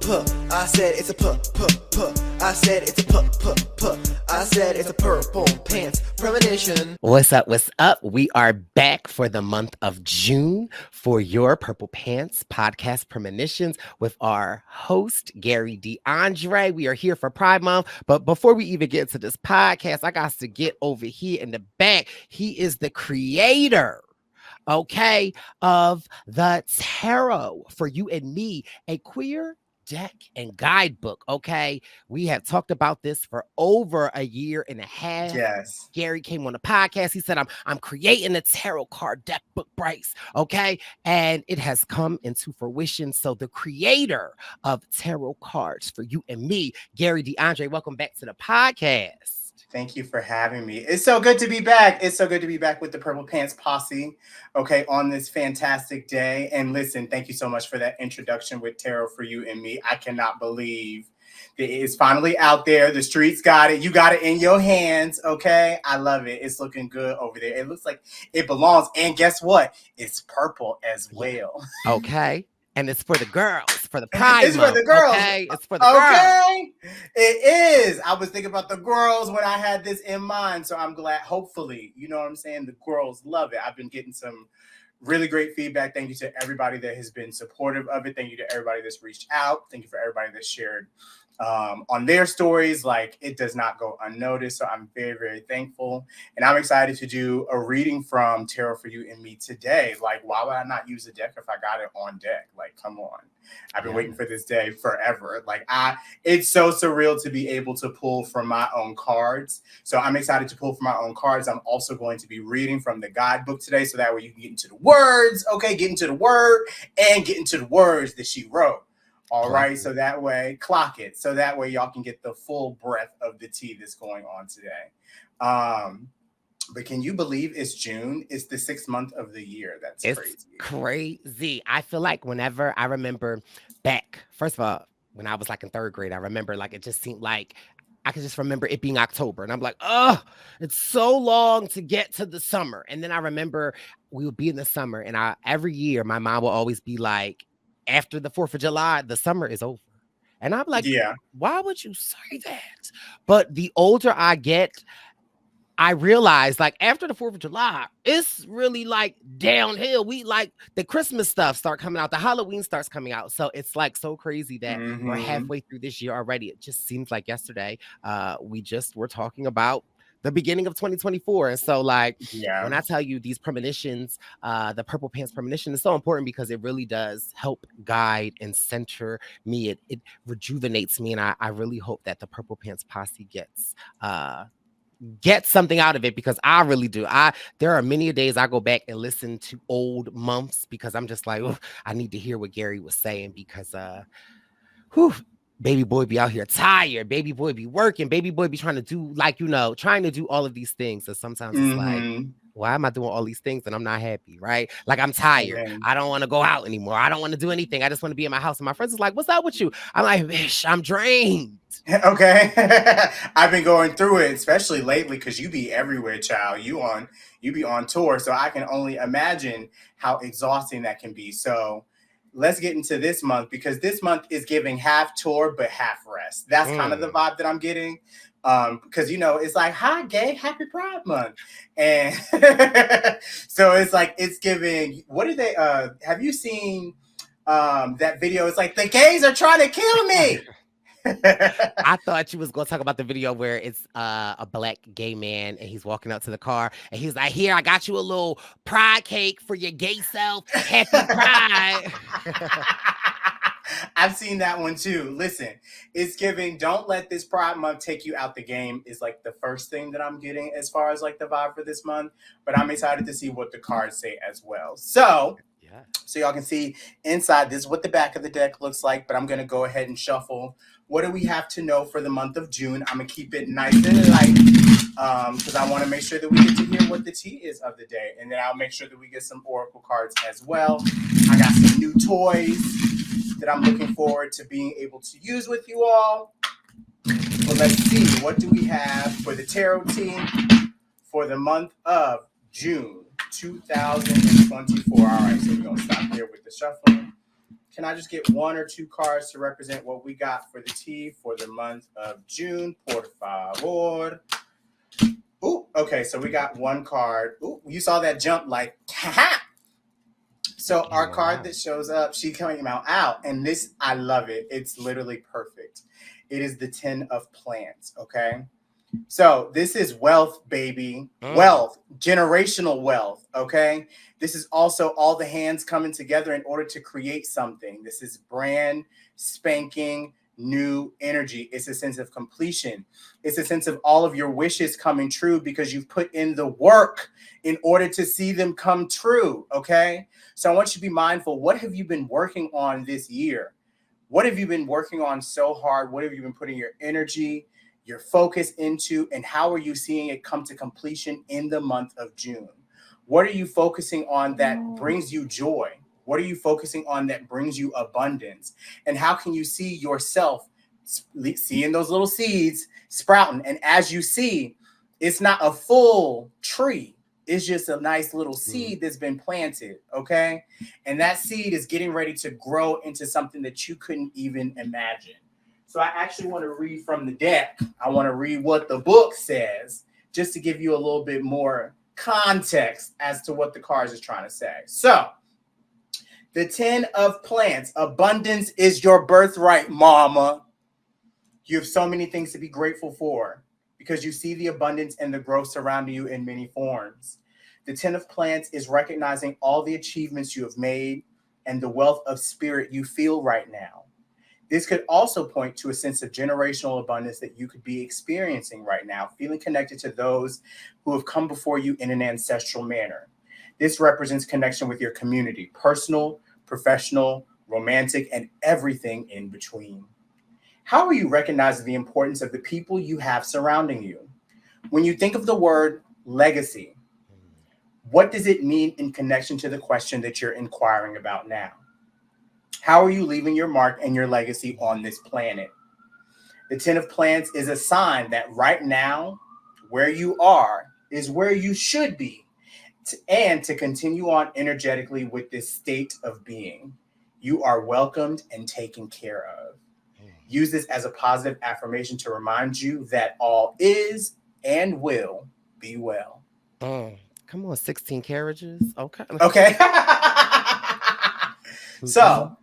I said it's a I said it's a I said it's a Purple Pants Premonition. What's up? What's up? We are back for the month of June for your Purple Pants Podcast Premonitions with our host, Garry DeAndre. We are here for Pride Month. But before we even get to this podcast, I got to get over here in the back. He is the creator, okay, of the tarot for you and me, a queer deck and guidebook. Okay, we have talked about this for over a year and a half. Yes, Garry came on the podcast. He said, I'm creating a tarot card deck book, Bryce. Okay, and it has come into fruition. So the creator of tarot cards for you and me, Garry DeAndre, welcome back to the podcast. thank you for having me. It's so good to be back. It's so good to be back with the Purple Pants Posse, okay, on this fantastic day. And listen, thank you so much for that introduction with tarot for you and me. I cannot believe that it's finally out there. The streets got it. You got it in your hands, okay? I love it. It's looking good over there. It looks like it belongs. And guess what? It's purple as well. Okay. And it's for the girls, for the Pride It's month, for the girls. Okay, it's for the girls. Okay, it is. I was thinking about the girls when I had this in mind, so I'm glad. Hopefully, you know what I'm saying. The girls love it. I've been getting some really great feedback. Thank you to everybody that has been supportive of it. Thank you to everybody that's reached out. Thank you for everybody that shared on their stories. Like, it does not go unnoticed. So I'm very, very thankful. And I'm excited to do a reading from Tarot for You and Me today. Like, why would I not use a deck if I got it on deck? Like, come on. I've been waiting for this day forever. Like, it's so surreal to be able to pull from my own cards. So I'm excited to pull from my own cards. I'm also going to be reading from the guidebook today. So that way you can get into the words, okay, get into the word and get into the words that she wrote. All right, so that way, clock it. So that way y'all can get the full breadth of the tea that's going on today. But can you believe it's June? It's the 6th month of the year. It's crazy. I feel like whenever I remember back, first of all, when I was like in 3rd grade, I remember like it just seemed like I could just remember it being October. And I'm like, oh, it's so long to get to the summer. And then I remember we would be in the summer and every year my mom will always be like, after the 4th of July, the summer is over. And I'm like, yeah, why would you say that? But the older I get, I realize like after the 4th of July, it's really like downhill. We like the Christmas stuff start coming out. The Halloween starts coming out. So it's like so crazy that we're halfway through this year already. It just seems like yesterday we just were talking about the beginning of 2024. And so like, when I tell you these premonitions, the Purple Pants Premonition is so important because it really does help guide and center me. It rejuvenates me. And I really hope that the Purple Pants Posse gets something out of it because I really do. There are many days I go back and listen to old months because I'm just like, I need to hear what Garry was saying because, baby boy be out here tired. Baby boy be working. Baby boy be trying to do trying to do all of these things. So sometimes it's like, why am I doing all these things and I'm not happy, right? Like I'm tired. I don't want to go out anymore. I don't want to do anything. I just want to be in my house. And my friends is like, what's up with you? I'm like, bitch, I'm drained. Okay. I've been going through it, especially lately, because you be everywhere, child. You be on tour. So I can only imagine how exhausting that can be. So let's get into this month because this month is giving half tour, but half rest. That's kind of the vibe that I'm getting. Because, it's like, hi, gay, happy Pride Month. And so it's like, it's giving, what did they, have you seen that video? It's like, the gays are trying to kill me. I thought you was going to talk about the video where it's a black gay man and he's walking up to the car and he's like, here, I got you a little pride cake for your gay self. Happy Pride. I've seen that one too. Listen, it's giving, don't let this Pride Month take you out the game is like the first thing that I'm getting as far as like the vibe for this month. But I'm excited to see what the cards say as well. So y'all can see inside, this is what the back of the deck looks like, but I'm going to go ahead and shuffle. What do we have to know for the month of June? I'm going to keep it nice and light because I want to make sure that we get to hear what the tea is of the day. And then I'll make sure that we get some oracle cards as well. I got some new toys that I'm looking forward to being able to use with you all. But let's see, what do we have for the tarot team for the month of June 2024? All right, so we're going to stop there with the shuffling. can I just get 1 or 2 cards to represent what we got for the tea for the month of June? Por favor. Ooh, okay, so we got 1 card. Ooh, you saw that jump like, ha! So our card that shows up, she came out, and this, I love it. It's literally perfect. It is the 10 of plants, okay? So this is wealth, baby. Wealth, generational wealth, okay? This is also all the hands coming together in order to create something. This is brand spanking new energy. It's a sense of completion. It's a sense of all of your wishes coming true because you've put in the work in order to see them come true, okay? So I want you to be mindful. What have you been working on this year? What have you been working on so hard? What have you been putting your energy, your focus into, and how are you seeing it come to completion in the month of June? What are you focusing on that brings you joy? What are you focusing on that brings you abundance? And how can you see yourself seeing those little seeds sprouting? And as you see, it's not a full tree. It's just a nice little seed that's been planted, okay? And that seed is getting ready to grow into something that you couldn't even imagine. So I actually want to read from the deck. I want to read what the book says, just to give you a little bit more context as to what the cards is trying to say. So, the 10 of plants. Abundance is your birthright, mama. You have so many things to be grateful for because you see the abundance and the growth surrounding you in many forms. The 10 of plants is recognizing all the achievements you have made and the wealth of spirit you feel right now. This could also point to a sense of generational abundance that you could be experiencing right now, feeling connected to those who have come before you in an ancestral manner. This represents connection with your community, personal, professional, romantic, and everything in between. How are you recognizing the importance of the people you have surrounding you? When you think of the word legacy, what does it mean in connection to the question that you're inquiring about now? How are you leaving your mark and your legacy on this planet? The 10 of plants is a sign that right now, where you are is where you should be, and to continue on energetically with this state of being. You are welcomed and taken care of. Use this as a positive affirmation to remind you that all is and will be well. Come on, 16 carriages. Okay. Okay. So,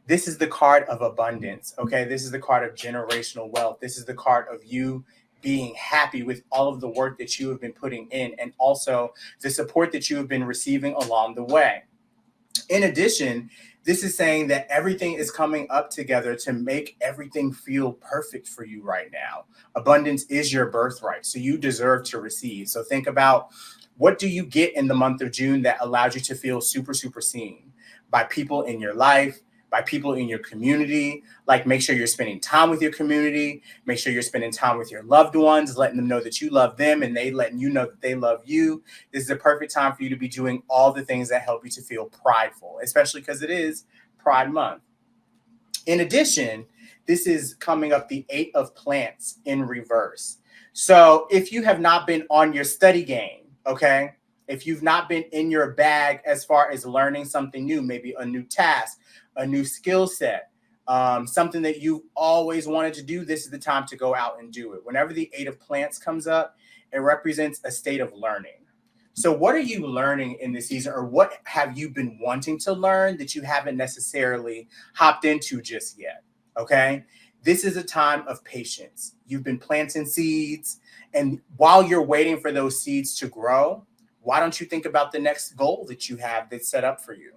this is the card of abundance. Okay. This is the card of generational wealth. This is the card of you being happy with all of the work that you have been putting in and also the support that you have been receiving along the way. In addition, this is saying that everything is coming up together to make everything feel perfect for you right now. Abundance is your birthright, so you deserve to receive. So think about, what do you get in the month of June that allows you to feel super, super seen by people in your life, by people in your community? Like, make sure you're spending time with your community. Make sure you're spending time with your loved ones, letting them know that you love them and they letting you know that they love you. This is a perfect time for you to be doing all the things that help you to feel prideful, especially because it is Pride Month. In addition, this is coming up the 8 of plants in reverse. So if you have not been on your study game, okay, if you've not been in your bag as far as learning something new, maybe a new task, a new skill set, something that you've always wanted to do, this is the time to go out and do it. Whenever the 8 of plants comes up, it represents a state of learning. So what are you learning in this season, or what have you been wanting to learn that you haven't necessarily hopped into just yet? Okay. This is a time of patience. You've been planting seeds, and while you're waiting for those seeds to grow, why don't you think about the next goal that you have that's set up for you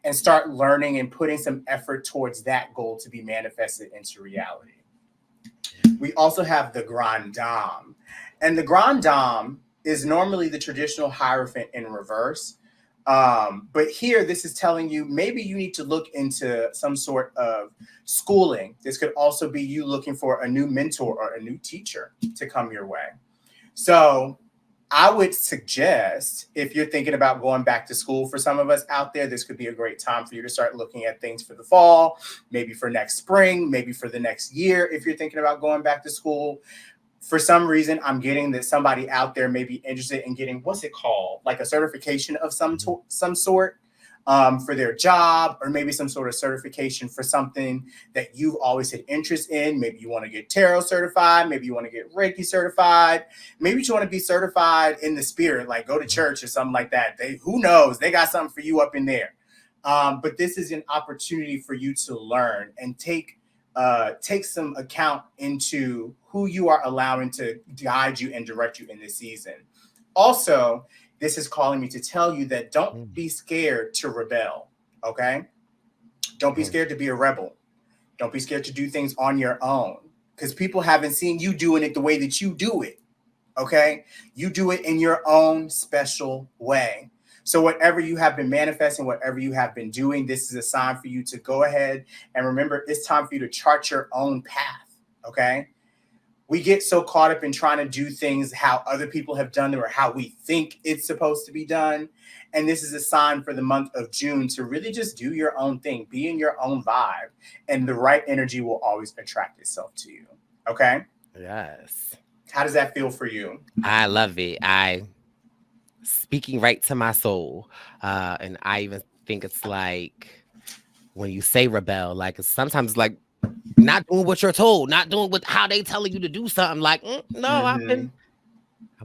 and start learning and putting some effort towards that goal to be manifested into reality? We also have the Grand Dame, and the Grand Dame is normally the traditional Hierophant in reverse. But here, this is telling you maybe you need to look into some sort of schooling. This could also be you looking for a new mentor or a new teacher to come your way. So I would suggest, if you're thinking about going back to school, for some of us out there, this could be a great time for you to start looking at things for the fall, maybe for next spring, maybe for the next year. If you're thinking about going back to school, for some reason, I'm getting that somebody out there may be interested in getting, what's it called? Like a certification of some sort. for their job, or maybe some sort of certification for something that you've always had interest in. Maybe you want to get tarot certified. Maybe you want to get Reiki certified. Maybe you want to be certified in the spirit, like go to church or something like that. Who knows? They got something for you up in there. But this is an opportunity for you to learn and take some account into who you are allowing to guide you and direct you in this season. Also, this is calling me to tell you that don't be scared to rebel, okay? Don't be scared to be a rebel. Don't be scared to do things on your own, because people haven't seen you doing it the way that you do it, okay? You do it in your own special way. So whatever you have been manifesting, whatever you have been doing, this is a sign for you to go ahead and remember it's time for you to chart your own path, okay? We get so caught up in trying to do things how other people have done them or how we think it's supposed to be done. And this is a sign for the month of June to really just do your own thing, be in your own vibe, and the right energy will always attract itself to you, okay? Yes. How does that feel for you? I love it. Speaking right to my soul. And I even think it's like when you say rebel, like it's sometimes like not doing what you're told, not doing what how they telling you to do something. Like, no, I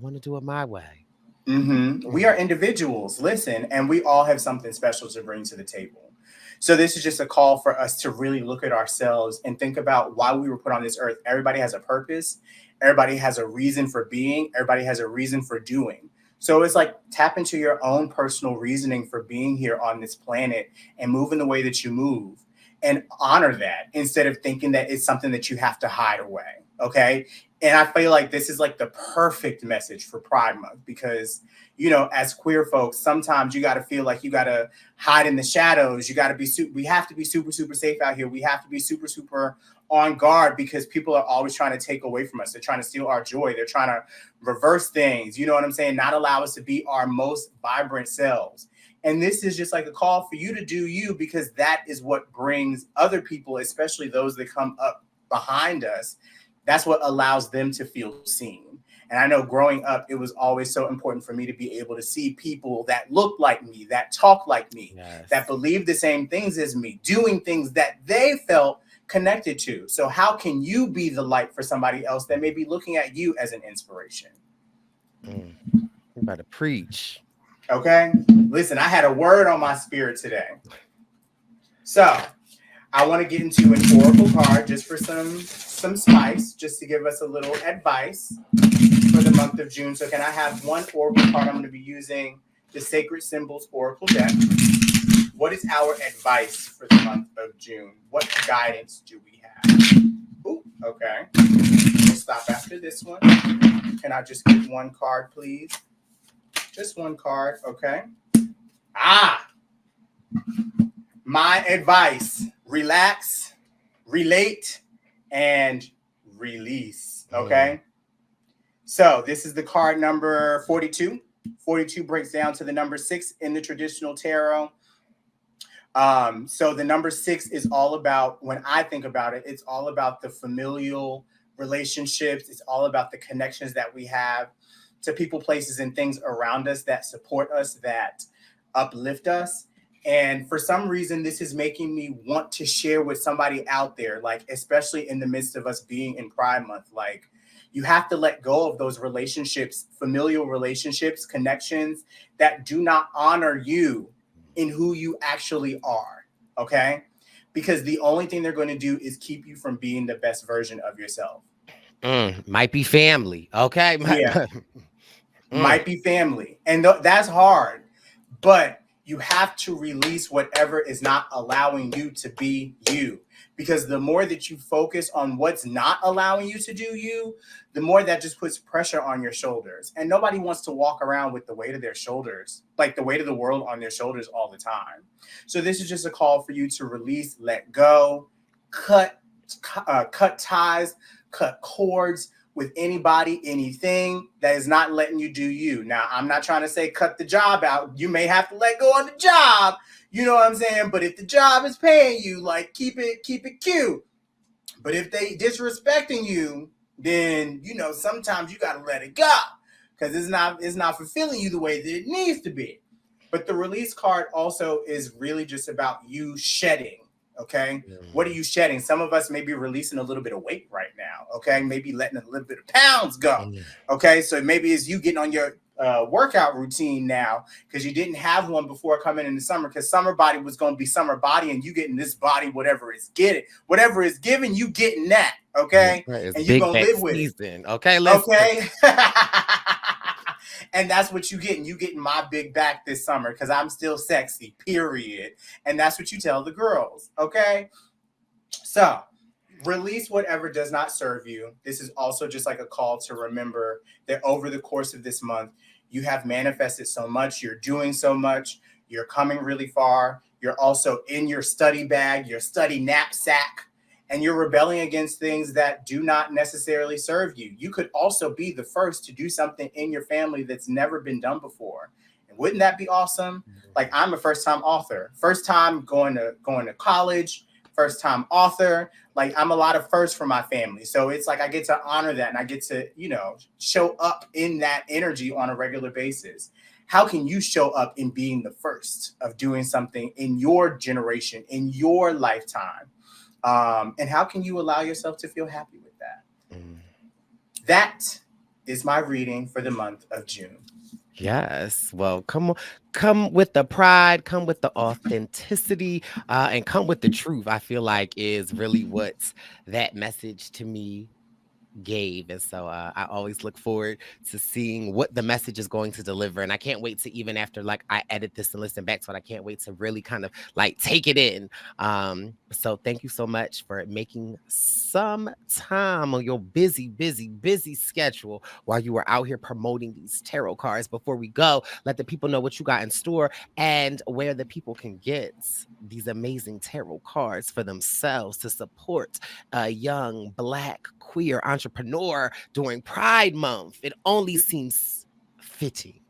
want to do it my way. We are individuals, listen, and we all have something special to bring to the table. So this is just a call for us to really look at ourselves and think about why we were put on this earth. Everybody has a purpose. Everybody has a reason for being. Everybody has a reason for doing. So it's like tap into your own personal reasoning for being here on this planet and move in the way that you move, and honor that instead of thinking that it's something that you have to hide away. Okay. And I feel like this is like the perfect message for Pride Month, because, you know, as queer folks, sometimes you got to feel like you got to hide in the shadows. You got to be, we have to be super, super safe out here. We have to be super, super on guard, because people are always trying to take away from us. They're trying to steal our joy. They're trying to reverse things. You know what I'm saying? Not allow us to be our most vibrant selves. And this is just like a call for you to do you, because that is what brings other people, especially those that come up behind us. That's what allows them to feel seen. And I know growing up, it was always so important for me to be able to see people that look like me, that talk like me, that believe the same things as me, doing things that they felt connected to. So how can you be the light for somebody else that may be looking at you as an inspiration? You better preach. Okay. Listen, I had a word on my spirit today. So I want to get into an oracle card just for some spice, just to give us a little advice for the month of June. So can I have one oracle card? I'm going to be using the Sacred Symbols Oracle deck. What is our advice for the month of June? What guidance do we have? Ooh, okay. We'll stop after this one. Can I just get one card, please? Just one card, okay. My advice: relax, relate, and release, okay? So this is the card number 42. 42 breaks down to the number 6 in the traditional tarot. So the number 6 is all about, when I think about it, it's all about the familial relationships. It's all about the connections that we have to people, places, and things around us that support us, that uplift us. And for some reason, this is making me want to share with somebody out there, like, especially in the midst of us being in Pride Month, like, you have to let go of those relationships, familial relationships, connections that do not honor you in who you actually are, okay? Because the only thing they're going to do is keep you from being the best version of yourself. Might be family, okay? Might be family. And that's hard. But you have to release whatever is not allowing you to be you. Because the more that you focus on what's not allowing you to do you, the more that just puts pressure on your shoulders. And nobody wants to walk around with the weight of their shoulders, like the weight of the world on their shoulders all the time. So this is just a call for you to release, let go, cut ties, cut cords with anybody, anything that is not letting you do you. Now, I'm not trying to say cut the job out. You may have to let go on the job. You know what I'm saying? But if the job is paying you, like, keep it cute. But if they disrespecting you, then, you know, sometimes you got to let it go, because it's not fulfilling you the way that it needs to be. But the release card also is really just about you shedding. Okay. What are you shedding? Some of us may be releasing a little bit of weight right now. Okay. Maybe letting a little bit of pounds go. Okay. So maybe it's you getting on your workout routine now because you didn't have one before coming in the summer, because summer body was going to be summer body, and you getting this body, whatever it's giving, you getting that. Okay. It's and you going to live with season. It. Okay. Listen. Okay. And that's what you getting. You getting my big back this summer because I'm still sexy, period. And that's what you tell the girls, okay? So release whatever does not serve you. This is also just like a call to remember that over the course of this month, you have manifested so much. You're doing so much. You're coming really far. You're also in your study bag, your study knapsack, and you're rebelling against things that do not necessarily serve you. You could also be the first to do something in your family that's never been done before. And wouldn't that be awesome? Like, I'm a first-time author, first time going to college, first-time author. Like, I'm a lot of firsts for my family. So it's like I get to honor that, and I get to, show up in that energy on a regular basis. How can you show up in being the first of doing something in your generation, in your lifetime? And how can you allow yourself to feel happy with that? That is my reading for the month of June. Yes. Well, come with the pride, come with the authenticity, and come with the truth. I feel like is really what that message to me gave. And so I always look forward to seeing what the message is going to deliver. And I can't wait to, even after like I edit this and listen back to it, I can't wait to really kind of like take it in. So thank you so much for making some time on your busy schedule while you were out here promoting these tarot cards. Before we go, let the people know what you got in store and where the people can get these amazing tarot cards for themselves to support a young Black queer entrepreneur during Pride Month. It only seems fitting.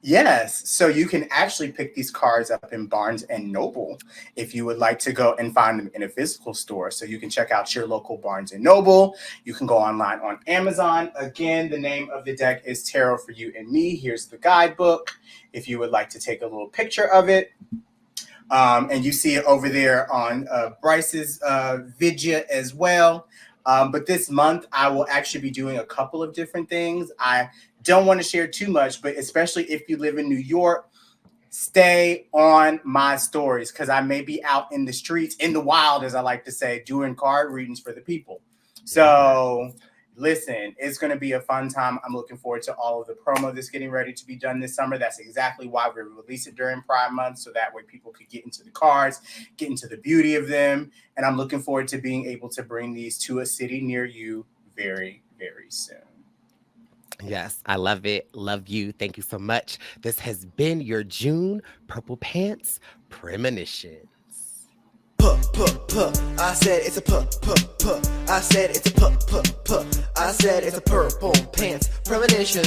Yes. So you can actually pick these cards up in Barnes and Noble if you would like to go and find them in a physical store. So you can check out your local Barnes and Noble. You can go online on Amazon. Again, the name of the deck is Tarot for You and Me. Here's the guidebook if you would like to take a little picture of it. And you see it over there on Bryce's Vidya as well. But this month, I will actually be doing a couple of different things. I don't want to share too much, but especially if you live in New York, stay on my stories because I may be out in the streets, in the wild, as I like to say, doing card readings for the people. So listen, it's going to be a fun time. I'm looking forward to all of the promo that's getting ready to be done this summer. That's exactly why we release it during Pride Month, so that way people could get into the cards, get into the beauty of them. And I'm looking forward to being able to bring these to a city near you very, very soon. Yes, I love it. Love you. Thank you so much. This has been your June Purple Pants Premonitions. I said it's a I said it's a I said it's a Purple Pants Premonition.